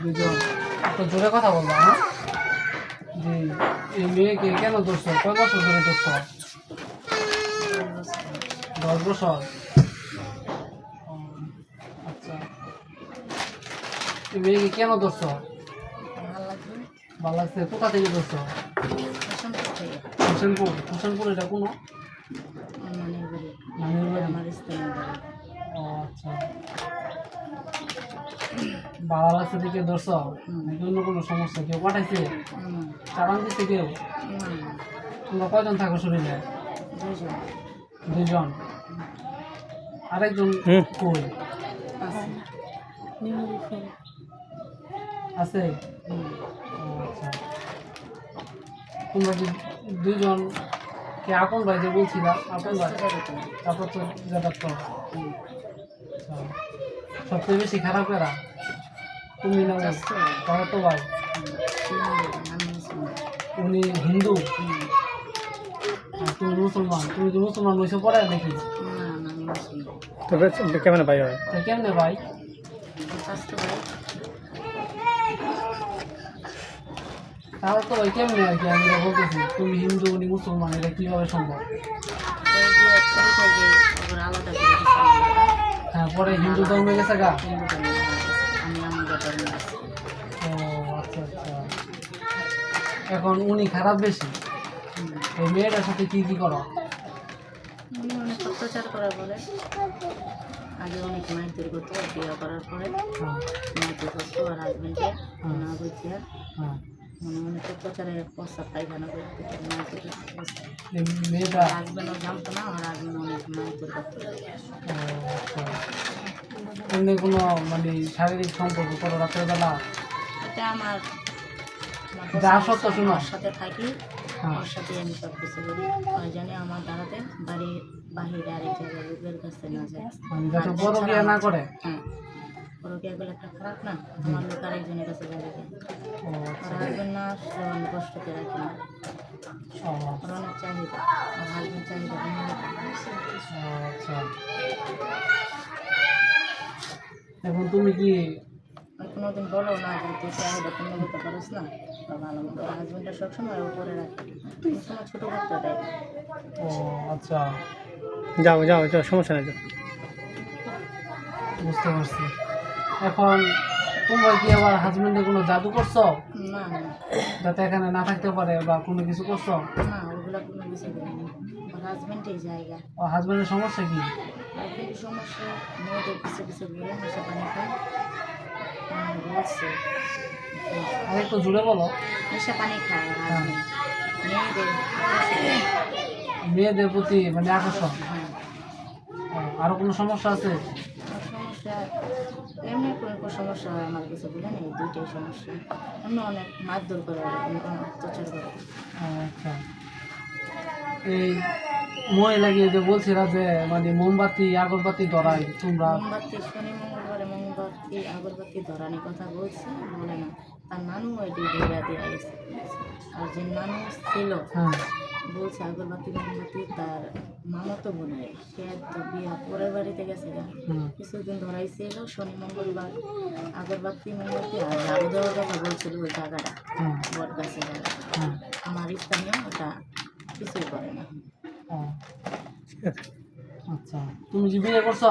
দুজন। তো জোরে কথা বলবা, হ্যাঁ? জি। এই মেয়েকে কেন ধরছো? কয় বছর ধরে ধরছো? 10 বছর। ও, আচ্ছা। এই মেয়েকে কেন ধরছো? ভালো লাগছে। কোথা থেকে ধরছো? হোসেনপুর এটা কোনো? নানির বাড়ি। ও আচ্ছা। ভালো লাগছে দেখে ধরছো? নাকি অন্য কোনো সমস্যা? কেউ পাঠাইছে? চালান দিচ্ছে কেউ? তোমরা কয়জন থাকো শরীরে? 2 জন। আরেকজন কই আছে? ও আচ্ছা। তোমরা কি 2জন কে আপন ভাই যে বলছিলা? আপন ভাই? তারপর তো যাতায়াত করো। আচ্ছা। সবচেয়ে বেশি খারাপ এরা? তুমি না তারা তো ভাই? উনি হিন্দু আর তুমি মুসলমান। তুমি কি মুসলমান হয়েছে পরে নাকি? তবে কেমন ভাই হয়? তা কেমনে ভাই? তাহলে তো ভাই কেমনে আর কি আমি এটা বলতেছি, তুমি হিন্দু উনি মুসলমান, এটা কিভাবে সম্ভব? হ্যাঁ, পরে হিন্দু ধর্মে গেছে গা। ও আচ্ছা আচ্ছা। এখন উনি খারাপ বেশি। এই মেয়েটার সাথে কি কি করো? অনেক অত্যাচার করা বলে, আগে অনেক মাইর করতো, বিয়ে করার পরে মাইর করতো আর হাজবেন্ডকে না বুঝিয়া অনেক অত্যাচারে প্রস্তাব পায়খানা করতো। মেয়েটা হাজবেন্ডও জানতো না, আমার হাজবেন্ড অনেক মাইর করতো। এমনি কোনো মানে শারীরিক সম্পর্ক করো রাতের বেলা? এটা আমার যা সত্য শোনো। ওর সাথে থাকি, ওর সাথে আমি সব কিছু করি। ওই জানে আমার দাঁড়াতে বাড়ির বাহিরে আরেক জায়গায় লোকের কাছে না যায়। যাতে বড় বিয়ে না করে। হ্যাঁ, বড় বিয়ে করলে একটা খারাপ না, আমার লোক আরেকজনের কাছে যাবে। ওর হাজবেন্ড না আসলে আমি কষ্টতে রাখি না। ওর অনেক চাহিদা, আমার হাজবেন্ড চাহিদা। আচ্ছা। এখন তুমি কি কোনোদিন বলো না যে তুই চাহিদা পূর্ণ করতে পারিস না বা ভালো মতো? হাজবেন্ডটা সবসময় উপরে রাখে, কোনো ছোটো করতে দেয়। ও আচ্ছা, যাও যাও যাও, সমস্যা নেই, যাও। বুঝতে পারছি। এখন তোমরা কি আবার হাজবেন্ডে কোনো জাদু করছো না না যাতে এখানে না থাকতে পারে বা কোনো কিছু করছো? না, ওগুলো কোনো কিছু করিনি। আমার হাজবেন্ডের জায়গা। ও হাজবেন্ডের সমস্যা কি? হাজবেন্ডের সমস্যা, মেয়েদের কিছু কিছু ঘুরে নেশা পানি খায়, বলছে আর একটু জুড়ে বলো। নেশা পানি খায় আর হাজবেন্ড মেয়েদের মেয়েদের প্রতি মানে আকর্ষণ। হ্যাঁ। আরো কোনো সমস্যা আছে? আর সমস্যা এমনি কোনো সমস্যা হয় আমার কিছু বলে নেই, দুইটাই সমস্যা। এমনি অনেক মারধর করে, অত্যাচার করে। আচ্ছা। এই মহিলা গিয়ে যে বলছিলা যে মানে মোমবাতি আগরবাতি ধরাই তোমরা? মোমবাতি শনি মঙ্গলবারে মোমবাতি আগরবাতি ধরানি কথা বলছে, বলে না তার নানু ওইটি ধরা দেওয়া গেছে। আর যে নানু ছিল বলছে আগরবাতি মোমবাতি তার মামাতো বোনের, সে তো বিয়া পরের বাড়িতে গেছে গা, কিছুদিন ধরাইছিল শনি মঙ্গলবার আগরবাতি মোমবাতি আর ঝাড়ু দেওয়ার কথা বলছিল ওই জায়গাটা, বট গাছের জায়গা। আমার স্থানীয় ওটা কিছুই করে না। আচ্ছা, তুমি কি বিয়ে করছো?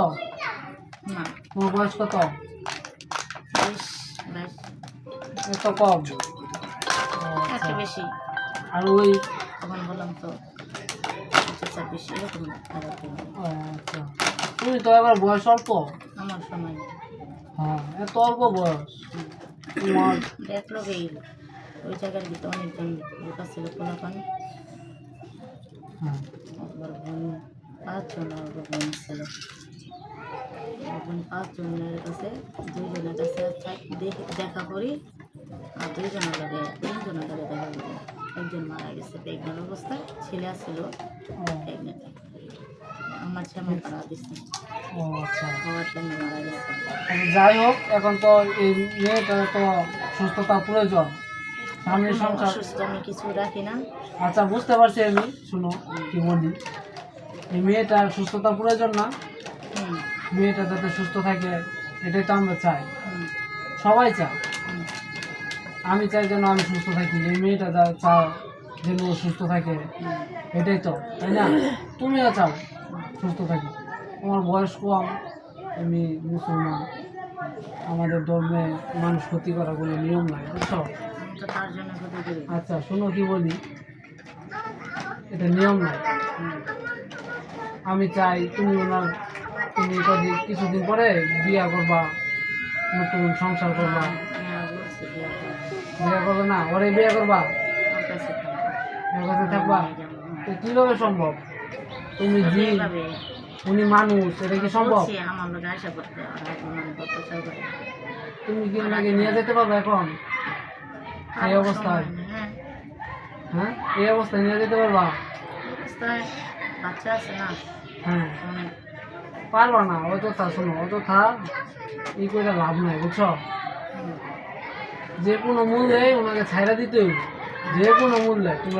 না, তোমার বয়স কত? 22 এত কম? একটা বেশি। আর ওই তখন বললাম তো 26 এরকম খারাপ। আচ্ছা, তুমি তো এবার বয়স অল্প। আমার সময় হ্যাঁ, এত অল্প বয়স তোমার। দেখলো এই ওই জায়গার ভিতরে অনেকজন লোক ছিল, পোলাপান ওর বোন 5 জন, ওর বোন ছিল, ওর বোন 5 জনের কাছে 2 জনের কাছে দেখা করি, আর 2 জনের লাগে 3 জনের লাগে দেখা করি। একজন মারা গেছে প্রেগনেন্ট অবস্থায়, ছেলে ছিল প্রেগনেন্ট, আমার ছেলে মারা গেছে। ও আচ্ছা, হওয়ার টাইমে মারা গেছে। যাই হোক, এখন তো এই মেয়েটার তো সুস্থতা প্রয়োজন, স্বামীর সংসার। অসুস্থ আমি কিছু রাখি না। আচ্ছা, বুঝতে পারছি আমি। শুনো কি বলি, এই মেয়েটার সুস্থতা প্রয়োজন না? মেয়েটা যাতে সুস্থ থাকে এটাই তো আমরা চাই। সবাই চা হুম। আমি চাই যেন আমি সুস্থ থাকি, এই মেয়েটা যা চা যেন ও সুস্থ থাকে, এটাই তো, তাই না? তুমিও চাও সুস্থ থাকি। তোমার বয়স কম, তুমি মুসলমান, আমাদের ধর্মে মানুষ ক্ষতি করা কোনো নিয়ম নাই, বুঝছো? আমি তো তার জন্য ক্ষতি করি। আচ্ছা শোনো কি বলি, এটা নিয়ম নাই। হুম। আমি চাই তুমি কিছুদিন পরে বিয়া করবা, নতুন সংসার করবা। হ্যাঁ, বলছি বিয়ে করবো। বিয়া করবে না, ওরে বিয়া করবা, ওর কাছে থাকবো। ওর কাছে থাকবা? নিয়ে যাবো, হুম। তো কিভাবে সম্ভব? তুমি তবে জি, এইভাবে উনি মানুষ, এটা কি সম্ভব? বলছি, আমার লোক আশা করতে আর এখন আমি অত্যাচার করি। তুমি কি ওনাকে নিয়ে যেতে পারবে এখন এই আমার অবস্থায়? সময় নেই, হ্যাঁ। হ্যাঁ, এই অবস্থায় নিয়ে যেতে পারবা? এই অবস্থায় বাচ্চা আছে না, হ্যাঁ, অনেক। পারবা না। অযথা শোনো, অযথা ই করে লাভ নাই, বুঝছো? হুম। যে কোনো মূল্যে ওনাকে ছাইড়া দিতে হইবে, যে কোনো মূল্যে। তুমি